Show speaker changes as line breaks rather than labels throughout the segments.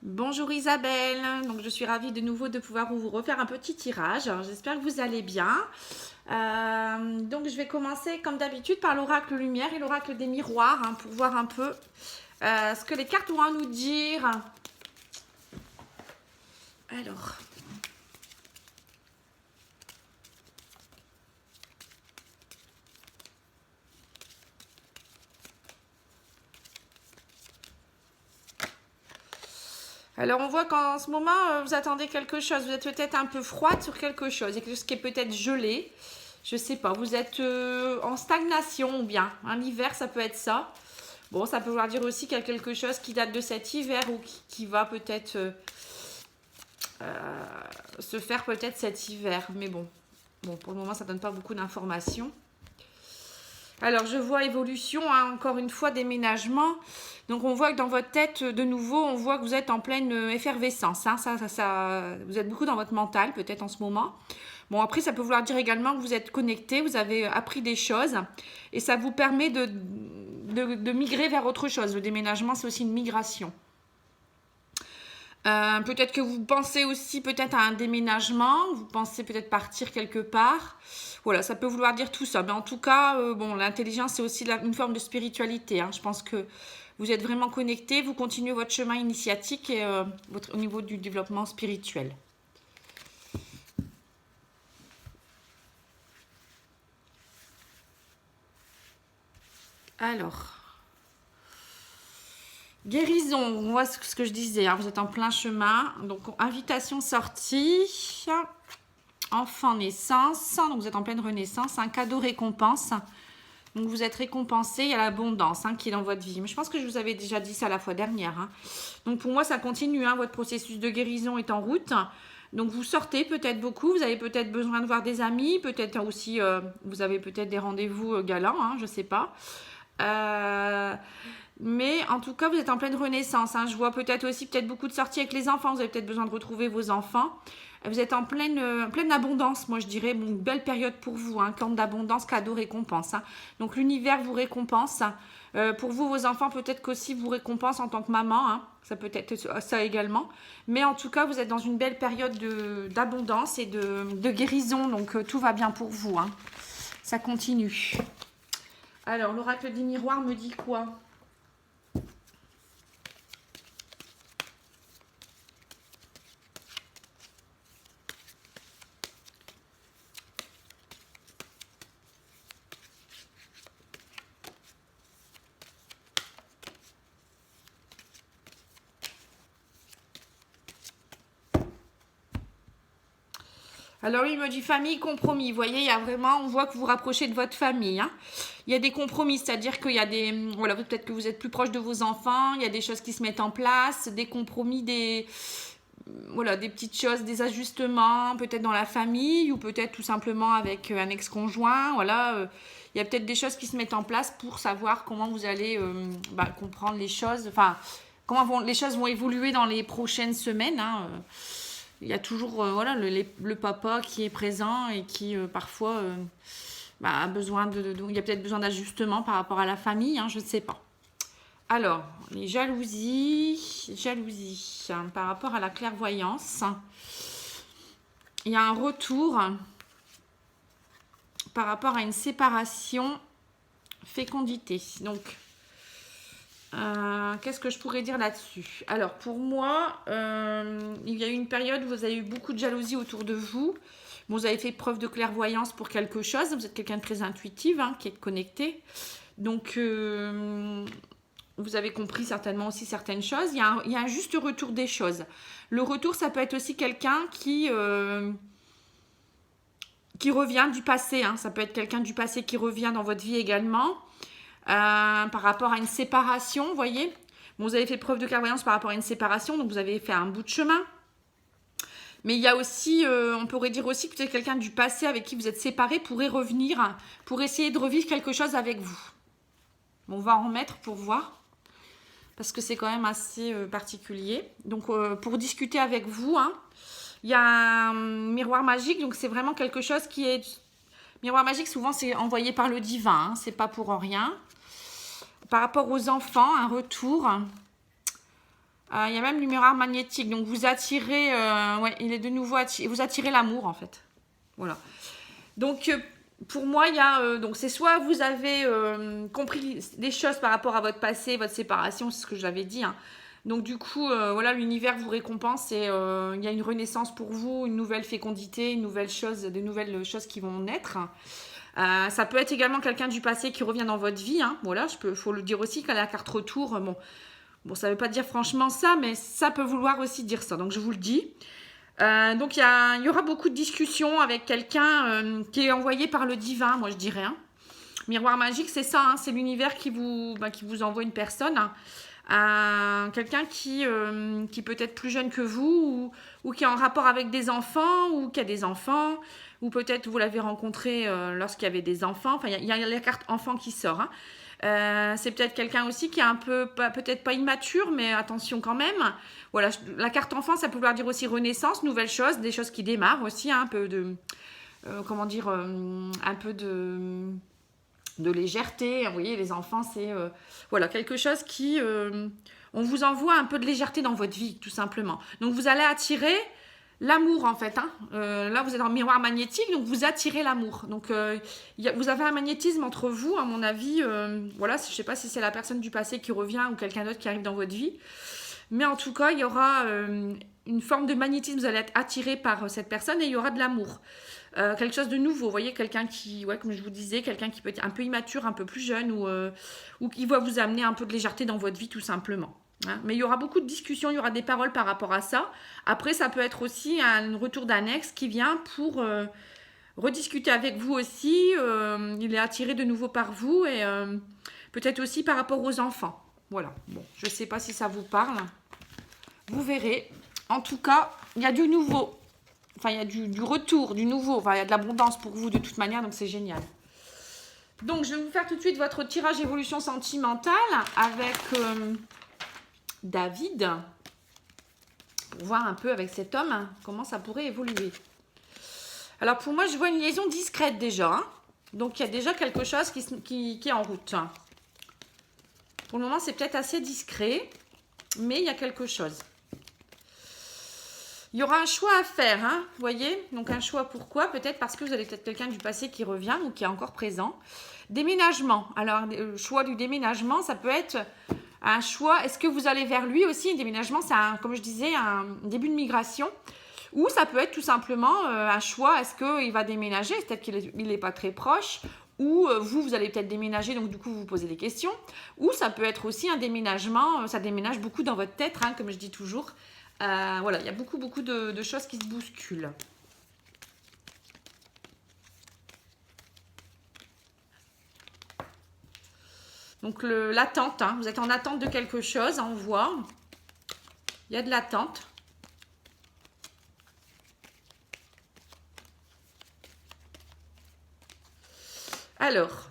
Bonjour Isabelle, donc je suis ravie de nouveau de pouvoir vous refaire un petit tirage. J'espère que vous allez bien. Donc je vais commencer comme d'habitude par l'oracle lumière et l'oracle des miroirs pour voir un peu ce que les cartes vont à nous dire. Alors on voit qu'en ce moment vous attendez quelque chose, vous êtes peut-être un peu froide sur quelque chose, quelque chose qui est peut-être gelé. Je sais pas, vous êtes en stagnation ou bien. L'hiver ça peut être ça. Bon, ça peut vouloir dire aussi qu'il y a quelque chose qui date de cet hiver ou qui va peut-être se faire peut-être cet hiver. Mais bon, pour le moment, ça ne donne pas beaucoup d'informations. Alors, je vois évolution, encore une fois, déménagement. Donc, on voit que dans votre tête, de nouveau, on voit que vous êtes en pleine effervescence. Vous êtes beaucoup dans votre mental, peut-être en ce moment. Bon, après, ça peut vouloir dire également que vous êtes connecté, vous avez appris des choses et ça vous permet de migrer vers autre chose. Le déménagement, c'est aussi une migration. Peut-être que vous pensez aussi peut-être à un déménagement, vous pensez peut-être partir quelque part. Voilà, ça peut vouloir dire tout ça. Mais en tout cas, l'intelligence, c'est aussi une forme de spiritualité. Je pense que vous êtes vraiment connecté, vous continuez votre chemin initiatique et, au niveau du développement spirituel. Alors, guérison, on voit ce que je disais, vous êtes en plein chemin. Donc, invitation sortie, enfant naissance, donc vous êtes en pleine renaissance, un cadeau récompense. Donc, vous êtes récompensé, il y a l'abondance qui est dans votre vie. Mais je pense que je vous avais déjà dit ça la fois dernière. Donc, pour moi, ça continue, votre processus de guérison est en route. Donc, vous sortez peut-être beaucoup, vous avez peut-être besoin de voir des amis, peut-être aussi, vous avez peut-être des rendez-vous galants, je ne sais pas. Mais en tout cas, vous êtes en pleine renaissance. Je vois peut-être aussi beaucoup de sorties avec les enfants. Vous avez peut-être besoin de retrouver vos enfants. Vous êtes en pleine abondance, moi je dirais. Une belle période pour vous. Camp d'abondance, cadeau, récompense. Donc l'univers vous récompense. Pour vous, vos enfants, peut-être qu'aussi vous récompense en tant que maman. Ça peut être ça également. Mais en tout cas, vous êtes dans une belle période d'abondance et de guérison. Donc tout va bien pour vous. Ça continue. Alors, l'oracle des miroirs me dit quoi ? Alors, il me dit famille, compromis. Vous voyez, il y a vraiment, on voit que vous vous rapprochez de votre famille. Il y a des compromis, c'est-à-dire qu'il y a des... Voilà, peut-être que vous êtes plus proche de vos enfants, il y a des choses qui se mettent en place, des compromis, des petites choses, des ajustements, peut-être dans la famille ou peut-être tout simplement avec un ex-conjoint. Voilà, il y a peut-être des choses qui se mettent en place pour savoir comment vous allez comprendre les choses, les choses vont évoluer dans les prochaines semaines. Il y a toujours le papa qui est présent et qui parfois a besoin il y a peut-être besoin d'ajustement par rapport à la famille, je ne sais pas. Alors, les jalousies, par rapport à la clairvoyance, il y a un retour par rapport à une séparation, fécondité. Donc, qu'est-ce que je pourrais dire là-dessus? Alors, pour moi, il y a eu une période où vous avez eu beaucoup de jalousie autour de vous. Vous avez fait preuve de clairvoyance pour quelque chose. Vous êtes quelqu'un de très intuitif, qui est connecté. Donc, vous avez compris certainement aussi certaines choses. Il y a un juste retour des choses. Le retour, ça peut être aussi quelqu'un qui revient du passé. Ça peut être quelqu'un du passé qui revient dans votre vie également. Par rapport à une séparation, vous voyez. Vous avez fait preuve de clairvoyance par rapport à une séparation, donc vous avez fait un bout de chemin. Mais il y a aussi, on pourrait dire aussi que peut-être quelqu'un du passé avec qui vous êtes séparés pourrait revenir pour essayer de revivre quelque chose avec vous. On va en remettre pour voir, parce que c'est quand même assez particulier. Donc, pour discuter avec vous, il y a un miroir magique, donc c'est vraiment quelque chose qui est... Miroir magique, souvent, c'est envoyé par le divin, c'est pas pour rien. Par rapport aux enfants, un retour. Il y a même le miroir magnétique. Donc, vous attirez... ouais, il est de nouveau attiré. Vous attirez l'amour, en fait. Voilà. Donc, pour moi, il y a... donc, c'est soit vous avez compris des choses par rapport à votre passé, votre séparation, c'est ce que j'avais dit. Hein. Donc, du coup, voilà, l'univers vous récompense et il y a une renaissance pour vous, une nouvelle fécondité, de nouvelles choses qui vont naître. Ça peut être également quelqu'un du passé qui revient dans votre vie. Hein. Voilà, faut le dire aussi qu'à la carte retour, bon, ça ne veut pas dire franchement ça, mais ça peut vouloir aussi dire ça. Donc, je vous le dis. Donc, il y aura beaucoup de discussions avec quelqu'un qui est envoyé par le divin, moi, je dirais. Hein. Miroir magique, c'est ça. Hein, c'est l'univers qui vous envoie une personne. Hein. Quelqu'un qui peut être plus jeune que vous ou qui est en rapport avec des enfants ou qui a des enfants. Ou peut-être vous l'avez rencontré lorsqu'il y avait des enfants. Enfin, il y a la carte enfant qui sort. Hein. C'est peut-être quelqu'un aussi qui est un peu, peut-être pas immature, mais attention quand même. Voilà, la carte enfant, ça peut vouloir dire aussi renaissance, nouvelles choses, des choses qui démarrent aussi, hein, un peu de, comment dire, un peu de légèreté. Vous voyez, les enfants, c'est, voilà, quelque chose qui, on vous envoie un peu de légèreté dans votre vie, tout simplement. Donc, vous allez attirer l'amour, en fait. Hein. Là, vous êtes en miroir magnétique, donc vous attirez l'amour. Donc, vous avez un magnétisme entre vous, à mon avis. Voilà, je ne sais pas si c'est la personne du passé qui revient ou quelqu'un d'autre qui arrive dans votre vie. Mais en tout cas, il y aura une forme de magnétisme. Vous allez être attiré par cette personne et il y aura de l'amour. Quelque chose de nouveau. Vous voyez, quelqu'un qui, ouais, comme je vous disais, quelqu'un qui peut être un peu immature, un peu plus jeune ou qui va vous amener un peu de légèreté dans votre vie, tout simplement. Hein, mais il y aura beaucoup de discussions, il y aura des paroles par rapport à ça. Après, ça peut être aussi un retour d'un ex qui vient pour rediscuter avec vous aussi. Il est attiré de nouveau par vous et peut-être aussi par rapport aux enfants. Voilà. Bon, je ne sais pas si ça vous parle. Vous verrez. En tout cas, il y a du nouveau. Enfin, il y a du retour, du nouveau. Enfin, il y a de l'abondance pour vous de toute manière, donc c'est génial. Donc, je vais vous faire tout de suite votre tirage évolution sentimentale avec... David, pour voir un peu avec cet homme comment ça pourrait évoluer. Alors pour moi, je vois une liaison discrète déjà. Hein. Donc il y a déjà quelque chose qui est en route. Pour le moment, c'est peut-être assez discret, mais il y a quelque chose. Il y aura un choix à faire, hein, vous voyez. Donc un choix pourquoi? Peut-être parce que vous avez peut-être quelqu'un du passé qui revient ou qui est encore présent. Déménagement. Alors le choix du déménagement, ça peut être... un choix, est-ce que vous allez vers lui aussi? Un déménagement, c'est, comme je disais, un début de migration. Ou ça peut être tout simplement un choix, est-ce qu'il va déménager? Peut-être qu'il n'est pas très proche. Ou vous allez peut-être déménager, donc du coup, vous vous posez des questions. Ou ça peut être aussi un déménagement, ça déménage beaucoup dans votre tête, hein, comme je dis toujours. Voilà, il y a beaucoup de choses qui se bousculent. Donc l'attente, hein, vous êtes en attente de quelque chose, hein, on voit. Il y a de l'attente. Alors,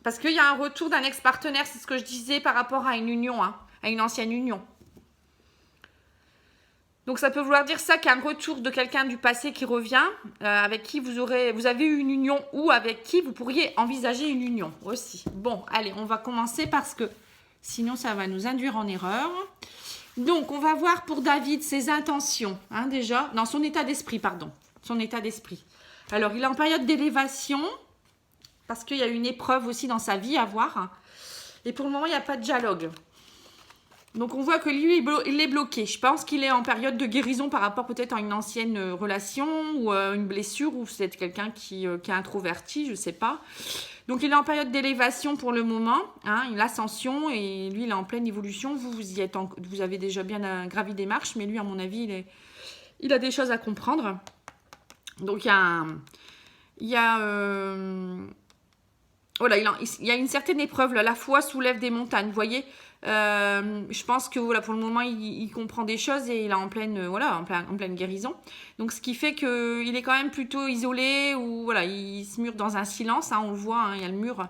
parce qu'il y a un retour d'un ex-partenaire, c'est ce que je disais par rapport à une union, hein, à une ancienne union. Donc ça peut vouloir dire ça, qu'il y a un retour de quelqu'un du passé qui revient, avec qui vous avez eu une union ou avec qui vous pourriez envisager une union aussi. Bon, allez, on va commencer parce que sinon ça va nous induire en erreur. Donc on va voir pour David ses intentions, hein, déjà, dans son état d'esprit, pardon, son état d'esprit. Alors il est en période d'élévation, parce qu'il y a une épreuve aussi dans sa vie à voir. Et pour le moment, il n'y a pas de dialogue. Donc, on voit que lui, il est bloqué. Je pense qu'il est en période de guérison par rapport peut-être à une ancienne relation ou une blessure ou c'est quelqu'un qui est introverti, je ne sais pas. Donc, il est en période d'élévation pour le moment. Hein, il a l'ascension et lui, il est en pleine évolution. Vous avez déjà bien gravi des marches, mais lui, à mon avis, il a des choses à comprendre. Donc, il y a une certaine épreuve. Là, la foi soulève des montagnes, vous voyez. Je pense que voilà, pour le moment il comprend des choses et il est en pleine guérison, donc ce qui fait qu'il est quand même plutôt isolé ou voilà, il se mure dans un silence, hein, on le voit, hein, il y a le mur,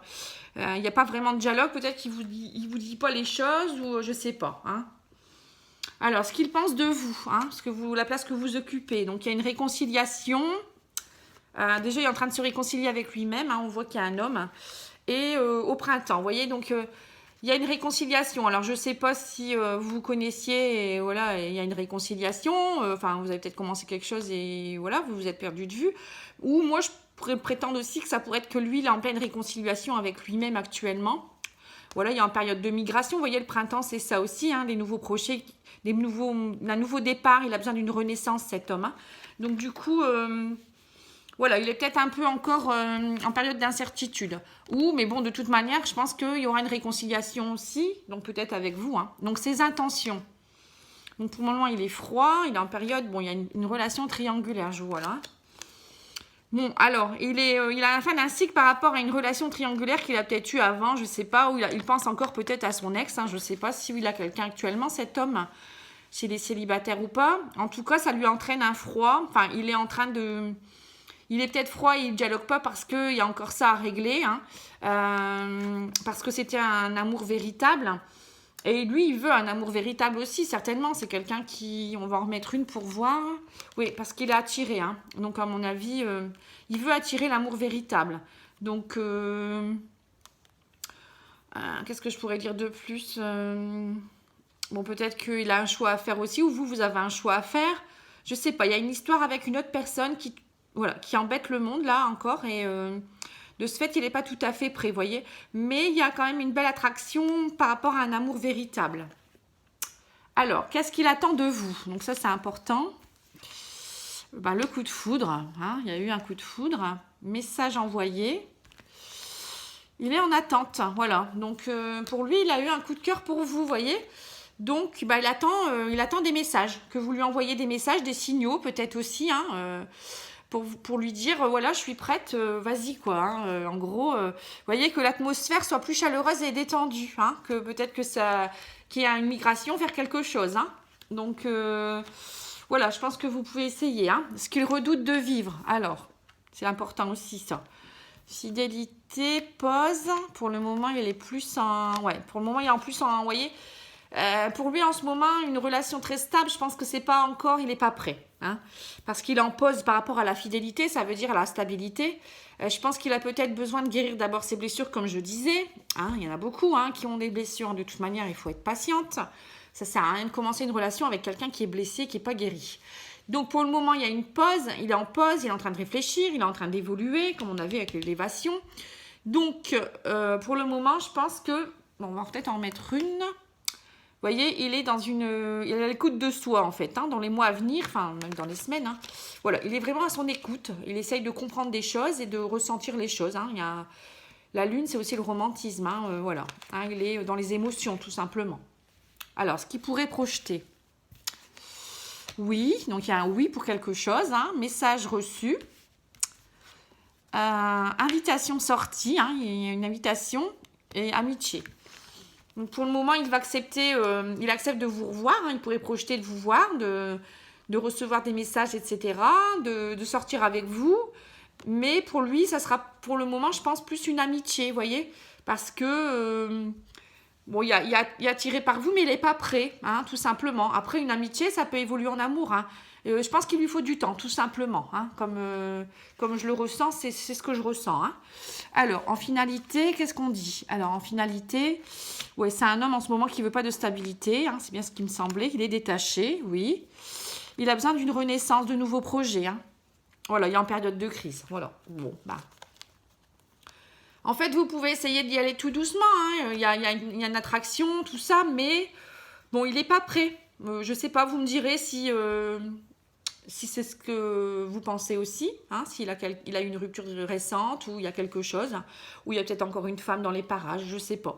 il n'y a pas vraiment de dialogue, peut-être qu'il vous dit pas les choses ou je sais pas, hein. Alors ce qu'il pense de vous, hein, la place que vous occupez, donc il y a une réconciliation, déjà il est en train de se réconcilier avec lui-même, hein, on voit qu'il y a un homme et au printemps, vous voyez, donc Il y a une réconciliation. Alors, je ne sais pas si vous vous connaissiez et voilà, il y a une réconciliation. Enfin, vous avez peut-être commencé quelque chose et voilà, vous vous êtes perdu de vue. Ou moi, je pourrais prétendre aussi que ça pourrait être que lui, il est en pleine réconciliation avec lui-même actuellement. Voilà, il est en période de migration. Vous voyez, le printemps, c'est ça aussi, hein, des nouveaux projets, un nouveau départ. Il a besoin d'une renaissance, cet homme. Hein. Donc, du coup... voilà, il est peut-être un peu encore en période d'incertitude. Mais bon, de toute manière, je pense qu'il y aura une réconciliation aussi, donc peut-être avec vous. Hein. Donc, ses intentions. Donc, pour le moment, il est froid, il est en période... Bon, il y a une relation triangulaire, je vois là. Bon, alors, il a la fin d'un cycle par rapport à une relation triangulaire qu'il a peut-être eu avant, je ne sais pas, ou il pense encore peut-être à son ex, hein, je ne sais pas si il a quelqu'un actuellement, cet homme, s'il est célibataire ou pas. En tout cas, ça lui entraîne un froid. Enfin, il est en train de... Il est peut-être froid, il ne dialogue pas parce qu'il y a encore ça à régler, hein, parce que c'était un amour véritable. Et lui, il veut un amour véritable aussi, certainement. C'est quelqu'un qui... On va en remettre une pour voir. Oui, parce qu'il est attiré. Hein. Donc, à mon avis, il veut attirer l'amour véritable. Donc, qu'est-ce que je pourrais dire de plus bon, peut-être qu'il a un choix à faire aussi, ou vous avez un choix à faire. Je ne sais pas, il y a une histoire avec une autre personne qui... Voilà, qui embête le monde, là, encore. Et de ce fait, il n'est pas tout à fait prêt, vous voyez. Mais il y a quand même une belle attraction par rapport à un amour véritable. Alors, qu'est-ce qu'il attend de vous? Donc ça, c'est important. Ben, le coup de foudre. Hein, il y a eu un coup de foudre. Message envoyé. Il est en attente, voilà. Donc, pour lui, il a eu un coup de cœur pour vous, vous voyez. Donc, bah, il attend des messages. Que vous lui envoyez des messages, des signaux, peut-être aussi, hein, pour lui dire voilà, je suis prête, vas-y quoi. Hein, en gros, vous voyez, que l'atmosphère soit plus chaleureuse et détendue, hein, que peut-être qu'il y a une migration vers quelque chose. Hein. Donc voilà, je pense que vous pouvez essayer. Hein, ce qu'il redoute de vivre. Alors, c'est important aussi ça. Fidélité, pause. Pour le moment, il est plus en... Ouais, pour le moment, il est en plus en... Vous voyez, pour lui, en ce moment, une relation très stable, je pense que c'est pas encore... Il n'est pas prêt. Hein, parce qu'il en pose par rapport à la fidélité, ça veut dire à la stabilité. Je pense qu'il a peut-être besoin de guérir d'abord ses blessures, comme je disais. Hein, il y en a beaucoup hein, qui ont des blessures. De toute manière, il faut être patiente. Ça sert à rien de commencer une relation avec quelqu'un qui est blessé, qui n'est pas guéri. Donc pour le moment, il y a une pause. Il est en pause, il est en train de réfléchir, il est en train d'évoluer, comme on avait avec l'élévation. Donc pour le moment, je pense que... Bon, on va peut-être en mettre une... Vous voyez, il est dans une... Il est à l'écoute de soi, en fait, hein, dans les mois à venir, enfin, même dans les semaines. Hein. Voilà, il est vraiment à son écoute. Il essaye de comprendre des choses et de ressentir les choses. Hein. Il y a... La lune, c'est aussi le romantisme, hein, voilà. Hein, il est dans les émotions, tout simplement. Alors, ce qu'il pourrait projeter. Oui, donc il y a un oui pour quelque chose. Hein, message reçu. Invitation sortie, hein, il y a une invitation et amitié. Donc pour le moment, il va accepter, il accepte de vous revoir, hein, il pourrait projeter de vous voir, de recevoir des messages, etc., de sortir avec vous. Mais pour lui, ça sera pour le moment, je pense, plus une amitié, vous voyez, parce que, bon, il est attiré par vous, mais il n'est pas prêt, hein, tout simplement. Après, une amitié, ça peut évoluer en amour, hein. Je pense qu'il lui faut du temps, tout simplement. Hein, comme je le ressens, c'est ce que je ressens. Hein. Alors, en finalité, qu'est-ce qu'on dit? Alors, en finalité, ouais, c'est un homme en ce moment qui ne veut pas de stabilité. Hein, c'est bien ce qui me semblait. Il est détaché, oui. Il a besoin d'une renaissance, de nouveaux projets. Hein. Voilà, il est en période de crise. Voilà. Bon, bah. En fait, vous pouvez essayer d'y aller tout doucement. Hein. Il y a une attraction, tout ça, mais bon, il n'est pas prêt. Je ne sais pas, vous me direz si c'est ce que vous pensez aussi, hein, s'il a une rupture récente ou il y a quelque chose, ou il y a peut-être encore une femme dans les parages, je ne sais pas.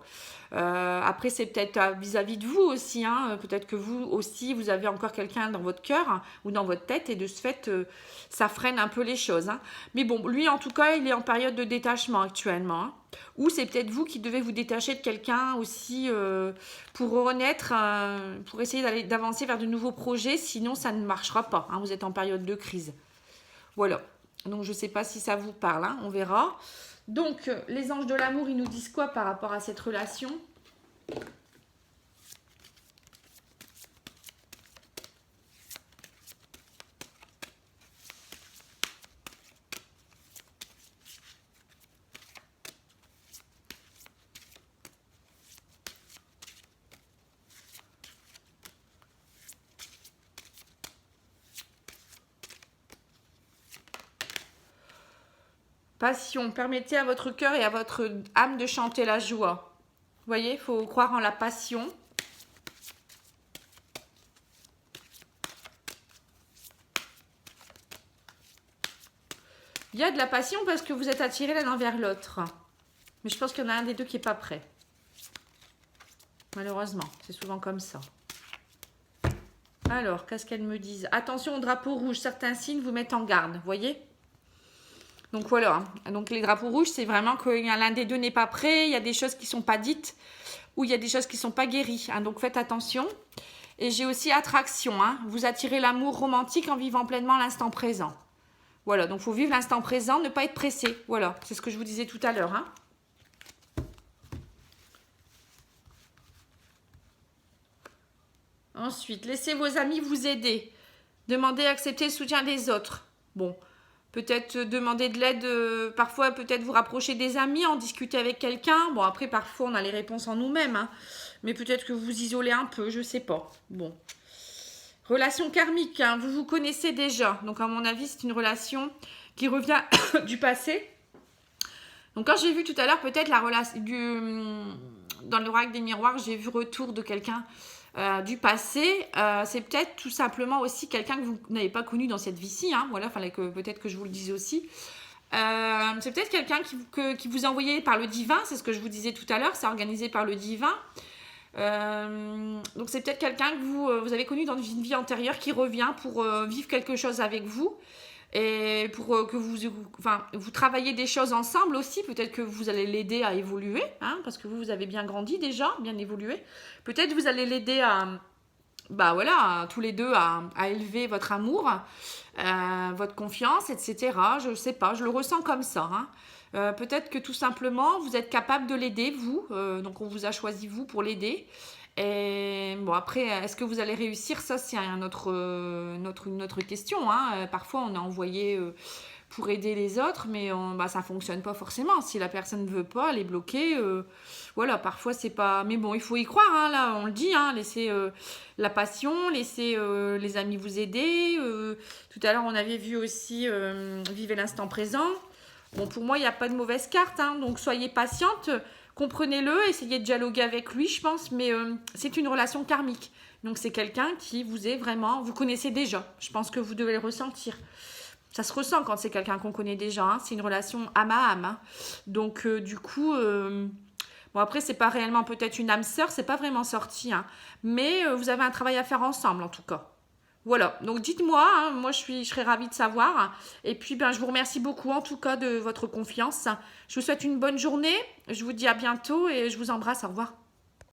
Après, c'est peut-être vis-à-vis de vous aussi, hein, peut-être que vous aussi, vous avez encore quelqu'un dans votre cœur hein, ou dans votre tête et de ce fait, ça freine un peu les choses. Hein. Mais bon, lui, en tout cas, il est en période de détachement actuellement. Hein. Ou c'est peut-être vous qui devez vous détacher de quelqu'un aussi pour renaître, pour essayer d'avancer vers de nouveaux projets, sinon ça ne marchera pas. Hein, vous êtes en période de crise. Voilà. Donc je ne sais pas si ça vous parle, hein, on verra. Donc les anges de l'amour, ils nous disent quoi par rapport à cette relation ? Passion, permettez à votre cœur et à votre âme de chanter la joie. Vous voyez, il faut croire en la passion. Il y a de la passion parce que vous êtes attirés l'un vers l'autre. Mais je pense qu'il y en a un des deux qui n'est pas prêt. Malheureusement, c'est souvent comme ça. Alors, qu'est-ce qu'elles me disent? Attention au drapeau rouge, certains signes vous mettent en garde, vous voyez? Donc voilà, donc les drapeaux rouges, c'est vraiment que l'un des deux n'est pas prêt, il y a des choses qui ne sont pas dites, ou il y a des choses qui ne sont pas guéries. Hein, donc faites attention. Et j'ai aussi attraction, hein, vous attirez l'amour romantique en vivant pleinement l'instant présent. Voilà, donc il faut vivre l'instant présent, ne pas être pressé. Voilà, c'est ce que je vous disais tout à l'heure. Hein. Ensuite, laissez vos amis vous aider. Demandez et acceptez le soutien des autres. Bon, peut-être demander de l'aide, parfois peut-être vous rapprocher des amis, en discuter avec quelqu'un. Bon, après, parfois, on a les réponses en nous-mêmes. Hein. Mais peut-être que vous vous isolez un peu, je ne sais pas. Bon. Relation karmique, hein, vous vous connaissez déjà. Donc, à mon avis, c'est une relation qui revient du passé. Donc, quand j'ai vu tout à l'heure, peut-être la relation dans l'oracle des miroirs, j'ai vu retour de quelqu'un du passé. C'est peut-être tout simplement aussi quelqu'un que vous n'avez pas connu dans cette vie-ci. Hein. Voilà, fallait que peut-être que je vous le dise aussi. C'est peut-être quelqu'un qui vous a envoyé par le divin. C'est ce que je vous disais tout à l'heure. C'est organisé par le divin. Donc c'est peut-être quelqu'un que vous avez connu dans une vie antérieure qui revient pour vivre quelque chose avec vous et pour que vous travaillez des choses ensemble aussi. Peut-être que vous allez l'aider à évoluer, hein, parce que vous avez bien grandi déjà, bien évolué. Peut-être vous allez l'aider à tous les deux à élever votre amour, votre confiance, etc. Je ne sais pas, je le ressens comme ça. Hein. Peut-être que tout simplement, vous êtes capable de l'aider, vous. Donc, on vous a choisi, vous, pour l'aider. Et bon, après, est-ce que vous allez réussir? Ça, c'est une autre question. Hein. Parfois, on est envoyé pour aider les autres, mais ça ne fonctionne pas forcément. Si la personne ne veut pas, elle est bloquée. Voilà, parfois, c'est pas... Mais bon, il faut y croire, hein, là, on le dit. Hein, laissez la passion, laissez les amis vous aider. Tout à l'heure, on avait vu aussi vivez l'instant présent. Bon, pour moi, il n'y a pas de mauvaise carte, hein, donc soyez patiente, comprenez-le, essayez de dialoguer avec lui, je pense, mais c'est une relation karmique. Donc, c'est quelqu'un qui vous est vraiment... Vous connaissez déjà, je pense que vous devez le ressentir. Ça se ressent quand c'est quelqu'un qu'on connaît déjà, hein, c'est une relation âme à âme. Hein. Donc, du coup... Bon, après, c'est pas réellement peut-être une âme sœur, c'est pas vraiment sorti, hein, mais vous avez un travail à faire ensemble, en tout cas. Voilà, donc dites-moi, hein, moi je serais ravie de savoir. Et puis je vous remercie beaucoup en tout cas de votre confiance. Je vous souhaite une bonne journée, je vous dis à bientôt et je vous embrasse, au revoir.